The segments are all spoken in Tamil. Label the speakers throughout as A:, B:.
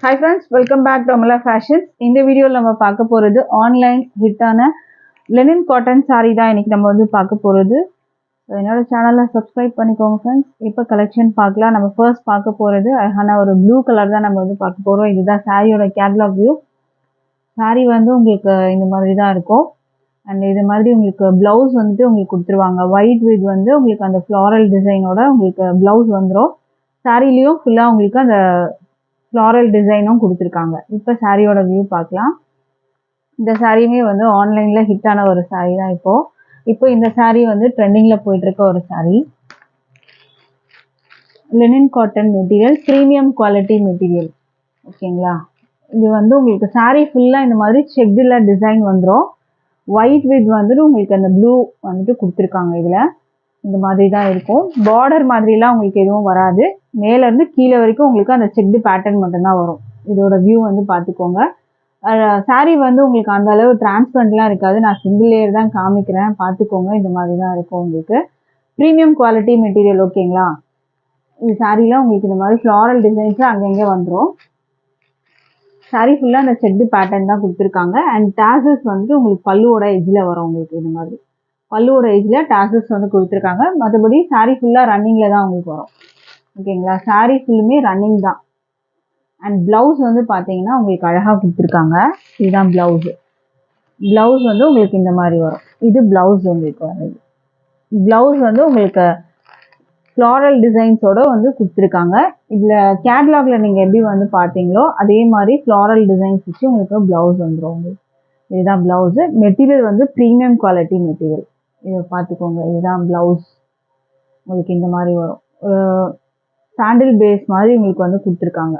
A: Hi friends, welcome back to Amala Fashions. இந்த வீடியோல நம்ம பார்க்க போறது ஆன்லைன் ஹிட்டான லெனின் காட்டன் saree தான் இன்னைக்கு நம்ம வந்து பார்க்க போறது. என்னோட சேனலை சப்ஸ்கிரைப் பண்ணிக்கோங்க ஃப்ரெண்ட்ஸ். இப்போ கலெக்ஷன் பார்க்கலாம். நம்ம ஃபர்ஸ்ட் பார்க்க போறது அழகான ஒரு ப்ளூ கலர் தான் நம்ம வந்து பார்க்க போறோம். இதுதான் சாரியோட கேட்லாக் வியூ. saree வந்து உங்களுக்கு இந்த மாதிரி தான் இருக்கும். அண்ட் இது மாதிரி உங்களுக்கு பிளவுஸ் வந்துட்டு உங்களுக்கு கொடுத்துருவாங்க. ஒயிட் வித் வந்து உங்களுக்கு அந்த ஃப்ளாரல் டிசைனோட உங்களுக்கு பிளவுஸ் வந்துடும். சாரிலையும் ஃபுல்லாக உங்களுக்கு அந்த ஃப்ளாரல் டிசைனும் கொடுத்துருக்காங்க. இப்போ சாரியோட வியூ பார்க்கலாம். இந்த சாரியுமே வந்து ஆன்லைனில் ஹிட்டான ஒரு சாரீ தான் இப்போ இந்த சாரீ வந்து ட்ரெண்டிங்கில் போயிட்டுருக்க ஒரு sari. Lenin cotton material, premium quality material. ஓகேங்களா, இது வந்து உங்களுக்கு சாரீ ஃபுல்லாக இந்த மாதிரி செக்டில் டிசைன் வந்துடும். ஒயிட் வித் வந்துட்டு உங்களுக்கு அந்த ப்ளூ வந்துட்டு கொடுத்துருக்காங்க. இதில் இந்த மாதிரி தான் இருக்கும். பார்டர் மாதிரிலாம் உங்களுக்கு எதுவும் வராது. மேலேருந்து கீழே வரைக்கும் உங்களுக்கு அந்த செக்டு பேட்டர்ன் மட்டும்தான் வரும். இதோட வியூ வந்து பார்த்துக்கோங்க. சாரீ வந்து உங்களுக்கு அந்த அளவு டிரான்ஸ்பரண்ட்லாம் இருக்காது. நான் சிங்கிள் லேயர் தான் காமிக்கிறேன், பார்த்துக்கோங்க. இந்த மாதிரி தான் இருக்கும் உங்களுக்கு. Premium quality material. ஓகேங்களா, இந்த சாரீல உங்களுக்கு இந்த மாதிரி ஃப்ளாரல் டிசைன்ஸ் அங்கங்கே வந்துடும். சாரீ ஃபுல்லாக அந்த செக்டு பேட்டர்ன் தான் கொடுத்துருக்காங்க. அண்ட் டாசல்ஸ் வந்து உங்களுக்கு பல்லுவோட எஜ்ஜில் வரும். உங்களுக்கு இந்த மாதிரி பல்லுவோட எஜ்ஜில் டாசல்ஸ் வந்து கொடுத்துருக்காங்க. மற்றபடி சாரீ ஃபுல்லாக ரன்னிங்கில் தான் உங்களுக்கு வரும். ஓகேங்களா, சாரீ ஃபுல்லுமே ரன்னிங் தான். அண்ட் ப்ளவுஸ் வந்து பார்த்தீங்கன்னா உங்களுக்கு அழகாக கொடுத்துருக்காங்க. இதுதான் ப்ளவுஸு. ப்ளவுஸ் வந்து உங்களுக்கு இந்த மாதிரி வரும். இது ப்ளவுஸ் உங்களுக்கு வருது. ப்ளவுஸ் வந்து உங்களுக்கு ஃப்ளாரல் டிசைன்ஸோட வந்து கொடுத்துருக்காங்க. இதில் கேட்லாகில் நீங்கள் எப்படி வந்து பார்த்தீங்களோ அதே மாதிரி ஃப்ளாரல் டிசைன்ஸ் வச்சு உங்களுக்கு ப்ளவுஸ் வந்துடும். உங்களுக்கு இதுதான் ப்ளவுஸு. மெட்டீரியல் வந்து ப்ரீமியம் குவாலிட்டி மெட்டீரியல். இதை பார்த்துக்கோங்க. இதுதான் ப்ளவுஸ். உங்களுக்கு இந்த மாதிரி வரும். சாண்டில் பேஸ் மாதிரி உங்களுக்கு வந்து கொடுத்துருக்காங்க.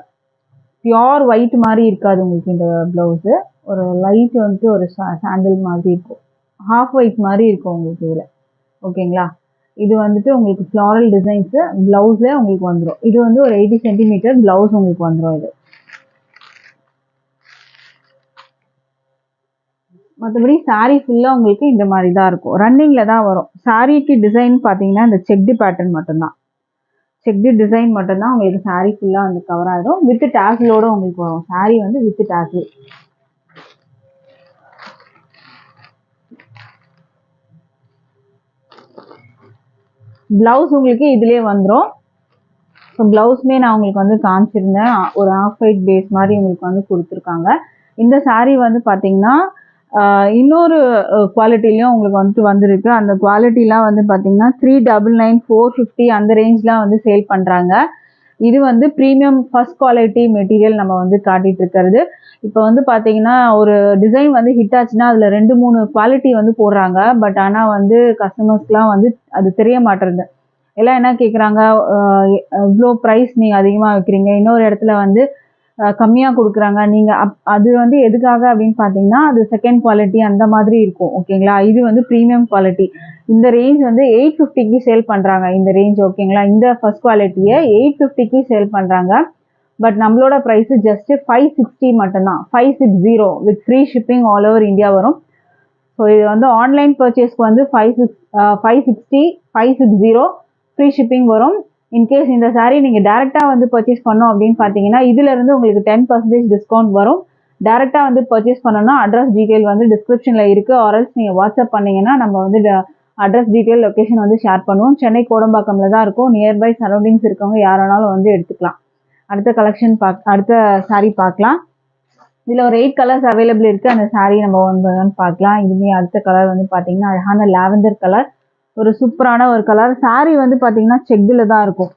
A: பியோர் ஒயிட் மாதிரி இருக்காது உங்களுக்கு இந்த ப்ளவுஸு. ஒரு லைட் வந்துட்டு ஒரு சாண்டில் மாதிரி இருக்கும். ஹாஃப் ஒயிட் மாதிரி இருக்கும் உங்களுக்கு இதில். ஓகேங்களா, இது வந்துட்டு உங்களுக்கு ஃப்ளாரல் டிசைன்ஸு ப்ளவுஸில் உங்களுக்கு வந்துடும். இது வந்து ஒரு 80 சென்டிமீட்டர் ப்ளவுஸ் உங்களுக்கு வந்துடும். இது மற்றபடி சாரீ ஃபுல்லாக உங்களுக்கு இந்த மாதிரி தான் இருக்கும். ரன்னிங்கில் தான் வரும். சாரீக்கு டிசைன் பார்த்தீங்கன்னா இந்த செக்டு பேட்டர்ன் மட்டும்தான். செக்டு டிசைன் மட்டும்தான் உங்களுக்கு சாரீ ஃபுல்லாக வந்து கவர் ஆகிடும். வித் டாஸிலோட உங்களுக்கு வரும். சாரீ வந்து வித் டாஸில். ப்ளவுஸ் உங்களுக்கு இதுலேயே வந்துடும். ஸோ ப்ளவுஸுமே நான் உங்களுக்கு வந்து காமிச்சிருந்தேன். ஒரு ஆஃப் ஒயிட் பேஸ் மாதிரி உங்களுக்கு வந்து கொடுத்துருக்காங்க. இந்த சாரீ வந்து பார்த்தீங்கன்னா இன்னொரு குவாலிட்டிலையும் உங்களுக்கு வந்துட்டு வந்திருக்கு. அந்த குவாலிட்டிலாம் வந்து பார்த்தீங்கன்னா 399, 450 அந்த ரேஞ்ச்லாம் வந்து சேல் பண்ணுறாங்க. இது வந்து ப்ரீமியம் ஃபர்ஸ்ட் குவாலிட்டி மெட்டீரியல் நம்ம வந்து காட்டிகிட்டு இருக்கிறது. இப்போ வந்து பார்த்தீங்கன்னா ஒரு டிசைன் வந்து ஹிட் ஆச்சுன்னா அதில் 2-3 குவாலிட்டி வந்து போடுறாங்க. பட் ஆனால் வந்து கஸ்டமர்ஸ்க்குலாம் வந்து அது தெரிய மாட்டேறது. எல்லாம் என்ன கேட்குறாங்க, இவ்வளோ ப்ரைஸ் நீங்கள் அதிகமாக வைக்கிறீங்க, இன்னொரு இடத்துல வந்து கம்மியாக கொடுக்குறாங்க. நீங்கள் அது வந்து எதுக்காக அப்படின்னு பார்த்தீங்கன்னா அது செகண்ட் குவாலிட்டி அந்த மாதிரி இருக்கும். ஓகேங்களா, இது வந்து ப்ரீமியம் குவாலிட்டி. இந்த ரேஞ்ச் வந்து 850க்கு சேல் பண்ணுறாங்க. இந்த ரேஞ்ச் ஓகேங்களா, இந்த ஃபர்ஸ்ட் குவாலிட்டியை 850க்கு சேல் பண்ணுறாங்க. பட் நம்மளோட ப்ரைஸு ஜஸ்ட்டு 560 மட்டும்தான். 560 with free shipping all over India வரும். ஸோ இது வந்து ஆன்லைன் பர்ச்சேஸ்க்கு வந்து 560 ஃப்ரீ ஷிப்பிங் வரும். இன்கேஸ் இந்த சாரீ நீங்கள் டேரெக்டாக வந்து பர்ச்சேஸ் பண்ணோம் அப்படின்னு பார்த்தீங்கன்னா இதிலேருந்து உங்களுக்கு 10% டிஸ்கவுண்ட் வரும். டேரெக்டாக வந்து பர்ச்சேஸ் பண்ணோன்னா அட்ரஸ் டீட்டெயில் வந்து டிஸ்கிரிப்ஷனில் இருக்குது. ஆர்எல்ஸ் நீங்கள் வாட்ஸ்அப் பண்ணிங்கன்னா நம்ம வந்து அட்ரஸ் டீட்டெயில் லொக்கேஷன் வந்து ஷேர் பண்ணுவோம். சென்னை கோடம்பாக்கமில் தான் இருக்கும். நியர்பை சரௌண்டிங்ஸ் இருக்கவங்க யார் வேணாலும் வந்து எடுத்துக்கலாம். அடுத்த கலெக்ஷன் அடுத்த சாரீ பார்க்கலாம். இதில் ஒரு 8 கலர்ஸ் அவைலபிள் இருக்குது. அந்த சாரீ நம்ம வந்து பார்க்கலாம். இதுவுமே அடுத்த கலர் வந்து பார்த்தீங்கன்னா அழகான லாவெண்டர் கலர். ஒரு சூப்பரான ஒரு கலர். சாரீ வந்து பார்த்தீங்கன்னா செக்டில் தான் இருக்கும்.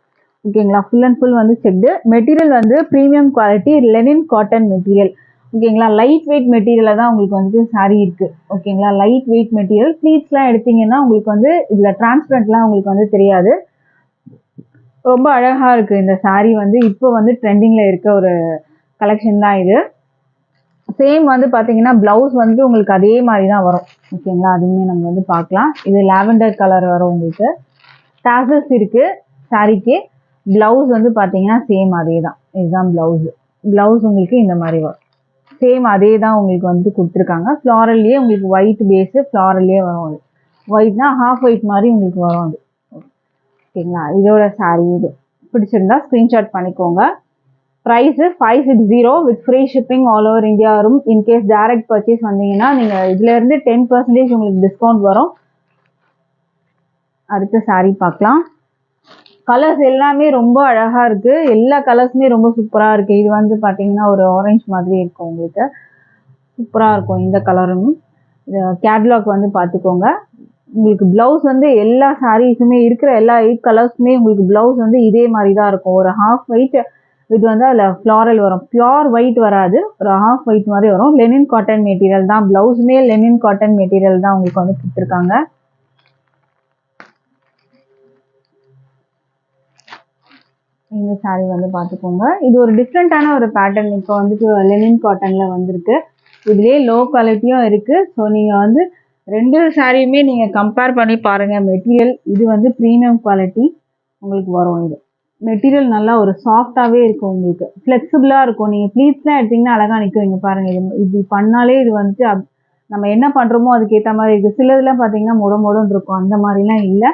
A: ஓகேங்களா, ஃபுல் அண்ட் ஃபுல் வந்து செக்டு. மெட்டீரியல் வந்து premium quality Lenin cotton material. ஓகேங்களா, லைட் வெயிட் மெட்டீரியலில் தான் உங்களுக்கு வந்து சாரீ இருக்குது. ஓகேங்களா, லைட் வெயிட் மெட்டீரியல். ப்ளீட்ஸ்லாம் எடுத்தீங்கன்னா உங்களுக்கு வந்து இதில் டிரான்ஸ்பரண்ட்லாம் உங்களுக்கு வந்து தெரியாது. ரொம்ப அழகாக இருக்குது இந்த சாரீ. வந்து இப்போ வந்து ட்ரெண்டிங்கில் இருக்க ஒரு கலெக்ஷன் தான் இது. சேம் வந்து பார்த்தீங்கன்னா ப்ளவுஸ் வந்து உங்களுக்கு அதே மாதிரி தான் வரும். ஓகேங்களா, அதுவுமே நம்ம வந்து பார்க்கலாம். இது லாவெண்டர் கலர் வரும் உங்களுக்கு. டாசல்ஸ் இருக்குது சாரீக்கு. ப்ளவுஸ் வந்து பார்த்தீங்கன்னா சேம் அதே தான். இதுதான் ப்ளவுஸு. ப்ளவுஸ் உங்களுக்கு இந்த மாதிரி வரும். சேம் அதே தான் உங்களுக்கு வந்து கொடுத்துருக்காங்க. ஃப்ளாரல்லையே உங்களுக்கு ஒயிட் பேஸு ஃப்ளாரல்லையே வரும். அது ஒயிட்னா ஹாஃப் ஒயிட் மாதிரி உங்களுக்கு வரும் அது. ஓகேங்களா, இதோட சாரீ இது பிடிச்சிருந்தா ஸ்க்ரீன்ஷாட் பண்ணிக்கோங்க. Price 560 with free shipping all over India வரும். இன்கேஸ் டைரக்ட் பர்ச்சேஸ் வந்தீங்கன்னா நீங்கள் இதுலேருந்து 10% உங்களுக்கு டிஸ்கவுண்ட் வரும். அடுத்த சாரீ பார்க்கலாம். கலர்ஸ் எல்லாமே ரொம்ப அழகாக இருக்குது. எல்லா கலர்ஸுமே ரொம்ப சூப்பராக இருக்குது. இது வந்து பார்த்தீங்கன்னா ஒரு ஆரஞ்சு மாதிரி இருக்கும், உங்களுக்கு சூப்பராக இருக்கும் இந்த கலரும். கேட்லாக் வந்து பார்த்துக்கோங்க. உங்களுக்கு ப்ளவுஸ் வந்து எல்லா சாரீஸுமே இருக்கிற எல்லா 8 கலர்ஸுமே உங்களுக்கு ப்ளவுஸ் வந்து இதே மாதிரி தான் இருக்கும். ஒரு ஹாஃப் ஒயிட் இது வந்து அதில் ஃப்ளாரல் வரும். பியோர் ஒயிட் வராது, ஒரு ஹாஃப் ஒயிட் மாதிரி வரும். லெனின் காட்டன் மெட்டீரியல் தான், ப்ளவுஸுமே லெனின் காட்டன் மெட்டீரியல் தான் உங்களுக்கு வந்து கொடுத்துருக்காங்க. இந்த சாரீ வந்து பார்த்துக்கோங்க. இது ஒரு டிஃப்ரெண்ட்டான ஒரு பேட்டர்ன். இப்போ வந்துட்டு லெனின் காட்டனில் வந்திருக்கு. இதுலேயே லோ குவாலிட்டியும் இருக்குது. ஸோ நீங்கள் வந்து 2 சாரியுமே நீங்கள் கம்பேர் பண்ணி பாருங்கள். மெட்டீரியல் இது வந்து ப்ரீமியம் குவாலிட்டி உங்களுக்கு வரும். இது மெட்டீரியல் நல்லா ஒரு சாஃப்டாகவே இருக்கும், உங்களுக்கு ஃப்ளெக்சிபிளாக இருக்கும். நீங்கள் ப்ளீட்ஸ்லாம் எடுத்திங்கன்னா அழகாக நிற்கும். இங்கே பாருங்கள், இது இப்படி பண்ணாலே இது வந்துட்டு நம்ம என்ன பண்ணுறோமோ அதுக்கேற்ற மாதிரி இருக்குது. சிலதுலாம் பார்த்தீங்கன்னா மொடன்னு இருக்கும், அந்த மாதிரிலாம் இல்லை.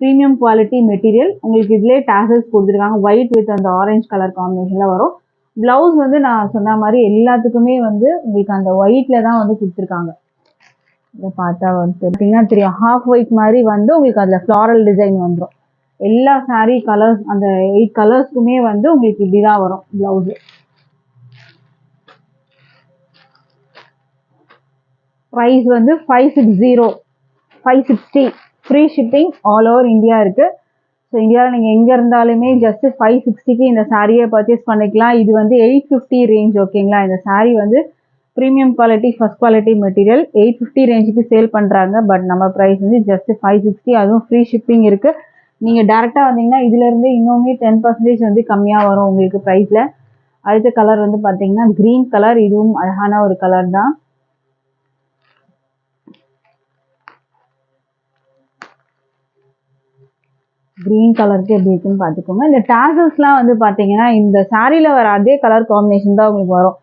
A: Premium quality material. உங்களுக்கு இதிலே டாசல்ஸ் கொடுத்துருக்காங்க. ஒயிட் வித் அந்த ஆரஞ்சு கலர் காம்பினேஷனில் வரும். ப்ளவுஸ் வந்து நான் சொன்ன மாதிரி எல்லாத்துக்குமே வந்து உங்களுக்கு அந்த ஒயிட்டில் தான் வந்து கொடுத்துருக்காங்க. இதை பார்த்தா வந்து பார்த்தீங்கன்னா தெரியும், ஹாஃப் ஒயிட் மாதிரி வந்து உங்களுக்கு அதில் ஃப்ளாரல் டிசைன் வந்துடும். எல்லா சாரீ கலர்ஸ் அந்த 8 கலர்ஸ்க்குமே வந்து உங்களுக்கு இப்படி தான் வரும் ப்ளவுஸு. ப்ரைஸ் வந்து 560 free shipping all over India இருக்குது. ஸோ இந்தியாவில் நீங்கள் எங்கே இருந்தாலுமே ஜஸ்ட்டு 560க்கு இந்த சாரியை பர்ச்சேஸ் பண்ணிக்கலாம். இது வந்து 850 ரேஞ்ச், ஓகேங்களா. இந்த சாரீ வந்து premium quality first quality material 850 ரேஞ்சுக்கு சேல் பண்ணுறாங்க. பட் நம்ம ப்ரைஸ் வந்து ஜஸ்ட் 560, அதுவும் ஃப்ரீ ஷிப்பிங் இருக்குது. நீங்கள் டேரெக்டாக வந்தீங்கன்னா இதிலேருந்து இன்னுமே 10% வந்து கம்மியாக வரும் உங்களுக்கு ப்ரைஸில். அடுத்த கலர் வந்து பார்த்தீங்கன்னா க்ரீன் கலர். இதுவும் அழகான ஒரு கலர் தான். க்ரீன் கலருக்கு எப்படி இருக்குன்னு பார்த்துக்கோங்க. இந்த டாசல்ஸ்லாம் வந்து பார்த்தீங்கன்னா இந்த சாரியில் வர அதே கலர் காம்பினேஷன் தான் உங்களுக்கு வரும்.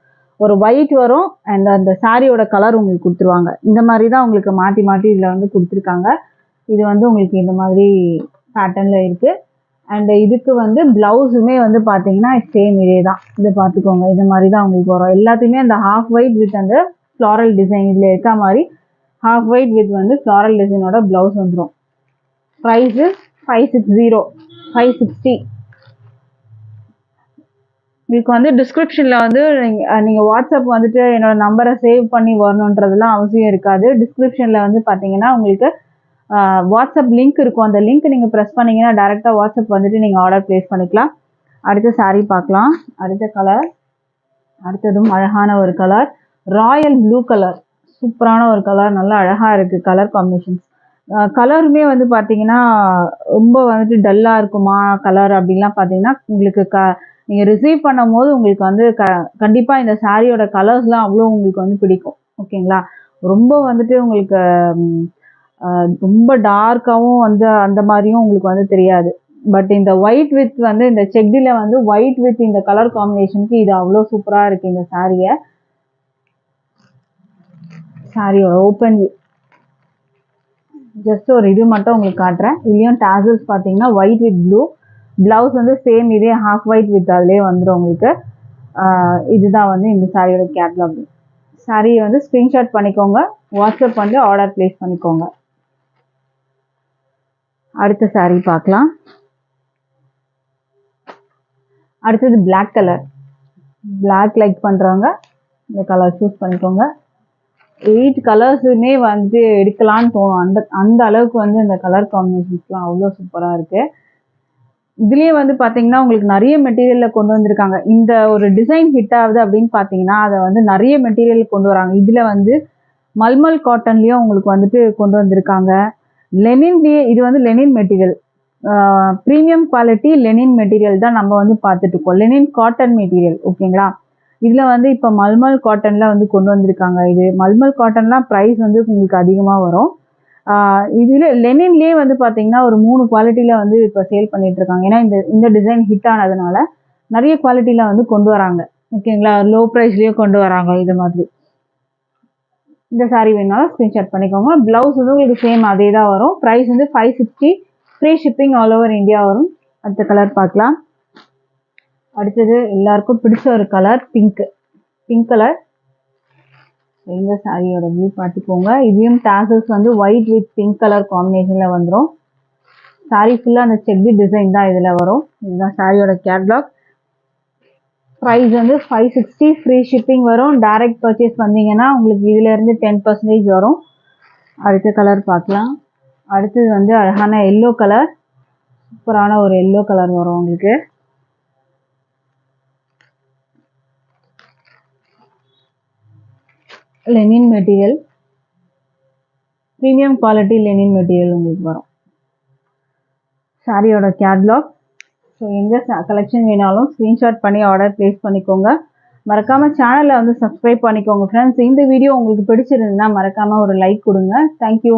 A: ஒரு ஒயிட் வரும் அண்ட் அந்த சாரியோட கலர் உங்களுக்கு கொடுத்துருவாங்க. இந்த மாதிரி தான் உங்களுக்கு மாற்றி மாற்றி இதில் வந்து கொடுத்துருக்காங்க. இது வந்து உங்களுக்கு இந்த மாதிரி பேட்டர்னில் இருக்குது. அண்ட் இதுக்கு வந்து ப்ளவுஸுமே வந்து பார்த்தீங்கன்னா சேம் இதே தான். இதை பார்த்துக்கோங்க, இந்த மாதிரி தான் உங்களுக்கு வரும். எல்லாத்தையுமே அந்த ஹாஃப் ஒயிட் வித் அந்த ஃப்ளாரல் டிசைன் இதில் இருக்க மாதிரி ஹாஃப் ஒயிட் வித் வந்து ஃப்ளாரல் டிசைனோட ப்ளவுஸ் வந்துடும். ப்ரைஸு 560. உங்களுக்கு வந்து டிஸ்கிரிப்ஷனில் வந்து நீங்கள் வாட்ஸ்அப் வந்துட்டு என்னோட நம்பரை சேவ் பண்ணி வரணுன்றதுலாம் அவசியம் இருக்காது. டிஸ்கிரிப்ஷனில் வந்து பார்த்தீங்கன்னா உங்களுக்கு வாட்ஸ்அப் லிங்க் இருக்கும். அந்த லிங்க் நீங்கள் ப்ரெஸ் பண்ணிங்கன்னா டேரெக்டாக வாட்ஸ்அப் வந்துட்டு நீங்கள் ஆர்டர் ப்ளேஸ் பண்ணிக்கலாம். அடுத்த சாரீ பார்க்கலாம். அடுத்த கலர், அடுத்ததும் அழகான ஒரு கலர், ராயல் ப்ளூ கலர். சூப்பரான ஒரு கலர், நல்லா அழகாக இருக்குது கலர் காம்பினேஷன்ஸ். கலருமே வந்து பார்த்தீங்கன்னா ரொம்ப வந்துட்டு டல்லாக இருக்குமா கலர் அப்படின்லாம் பார்த்தீங்கன்னா உங்களுக்கு நீங்கள் ரிசீவ் பண்ணும் போது உங்களுக்கு வந்து கண்டிப்பாக இந்த சாரியோட கலர்ஸ்லாம் அவ்வளோ உங்களுக்கு வந்து பிடிக்கும், ஓகேங்களா. ரொம்ப வந்துட்டு உங்களுக்கு ரொம்ப டார்க்காகவும் வந்து அந்த மாதிரியும் உங்களுக்கு வந்து தெரியாது. பட் இந்த ஒயிட் வித் வந்து இந்த செக்டில் வந்து ஒயிட் வித் இந்த கலர் காம்பினேஷனுக்கு இது அவ்வளோ சூப்பராக இருக்குது இந்த சாரியை. சாரியோட ஓப்பன் ஜஸ்ட் ஒரு இது மட்டும் உங்களுக்கு காட்டுறேன். இதுலேயும் டாசல்ஸ் பார்த்தீங்கன்னா ஒயிட் வித் ப்ளூ. ப்ளவுஸ் வந்து சேம் இதே ஹாஃப் ஒயிட் வித் அதுலேயே வந்துடும் உங்களுக்கு. இதுதான் வந்து இந்த சாரியோட கேட்லாக். சாரியை வந்து ஸ்க்ரீன்ஷாட் பண்ணிக்கோங்க, வாட்ஸ்அப் பண்ணி ஆர்டர் ப்ளேஸ் பண்ணிக்கோங்க. அடுத்த சாரீ பார்க்கலாம். அடுத்தது பிளாக் கலர். பிளாக் லைக் பண்ணுறவங்க இந்த கலர் சூஸ் பண்ணிக்கோங்க. 8 கலர்ஸுமே வந்து எடுக்கலான்னு தோணும். அந்த அளவுக்கு வந்து இந்த கலர் காம்பினேஷன்ஸ்லாம் அவ்வளோ சூப்பராக இருக்குது. இதுலேயே வந்து பார்த்தீங்கன்னா உங்களுக்கு நிறைய மெட்டீரியலில் கொண்டு வந்திருக்காங்க. இந்த ஒரு டிசைன் ஹிட் ஆகுது அப்படின்னு பார்த்தீங்கன்னா அதை வந்து நிறைய மெட்டீரியல் கொண்டு வராங்க. இதில் வந்து மல்மல் காட்டன்லேயும் உங்களுக்கு வந்துட்டு கொண்டு வந்திருக்காங்க. லெனின்லேயே இது வந்து Lenin material, premium quality Lenin material தான் நம்ம வந்து பார்த்துட்ருக்கோம். லெனின் காட்டன் மெட்டீரியல், ஓகேங்களா. இதில் வந்து இப்போ மல்மல் காட்டனில் வந்து கொண்டு வந்திருக்காங்க. இது மல்மல் காட்டன்லாம் ப்ரைஸ் வந்து உங்களுக்கு அதிகமாக வரும். இதில் லெனின்லேயே வந்து பார்த்தீங்கன்னா ஒரு 3 குவாலிட்டியில் வந்து இப்போ சேல் பண்ணிகிட்ருக்காங்க. ஏன்னா இந்த டிசைன் ஹிட் ஆனதுனால நிறைய குவாலிட்டியில் வந்து கொண்டு வராங்க, ஓகேங்களா. லோ ப்ரைஸ்லேயே கொண்டு வராங்க இது மாதிரி. இந்த சாரீ வேணாலும் ஸ்க்ரீன்ஷாட் பண்ணிக்கோங்க. ப்ளவுஸ் வந்து உங்களுக்கு சேம் அதே தான் வரும். ப்ரைஸ் வந்து 560, free shipping all over India வரும். அடுத்த கலர் பார்க்கலாம். அடுத்தது எல்லாருக்கும் பிடிச்ச ஒரு கலர் பிங்க் கலர். இந்த சாரியோட வியூ பார்த்துக்கோங்க. இதையும் டாசல்ஸ் வந்து ஒயிட் வித் பிங்க் கலர் காம்பினேஷனில் வந்துடும். சாரி ஃபுல்லாக அந்த செக்டு டிசைன் தான் இதில் வரும். இதுதான் சாரியோட கேட்லாக். ப்ரைஸ் வந்து 560, ஃப்ரீ ஷிப்பிங் வரும். டைரக்ட் பர்ச்சேஸ் வந்தீங்கன்னா உங்களுக்கு இதிலேருந்து 10% வரும். அடுத்த கலர் பார்க்கலாம். அடுத்தது வந்து அழகான எல்லோ கலர், சூப்பரான ஒரு எல்லோ கலர் வரும் உங்களுக்கு. Lenin material, premium quality Lenin material உங்களுக்கு வரும். சாரியோட கேட்லாக். ஸோ எந்த கலெக்ஷன் வேணாலும் ஸ்க்ரீன்ஷாட் பண்ணி ஆர்டர் ப்ளேஸ் பண்ணிக்கோங்க. மறக்காமல் சேனலை வந்து சப்ஸ்கிரைப் பண்ணிக்கோங்க ஃப்ரெண்ட்ஸ். இந்த வீடியோ உங்களுக்கு பிடிச்சிருந்ததுன்னா மறக்காமல் ஒரு லைக் கொடுங்க. தேங்க்யூ.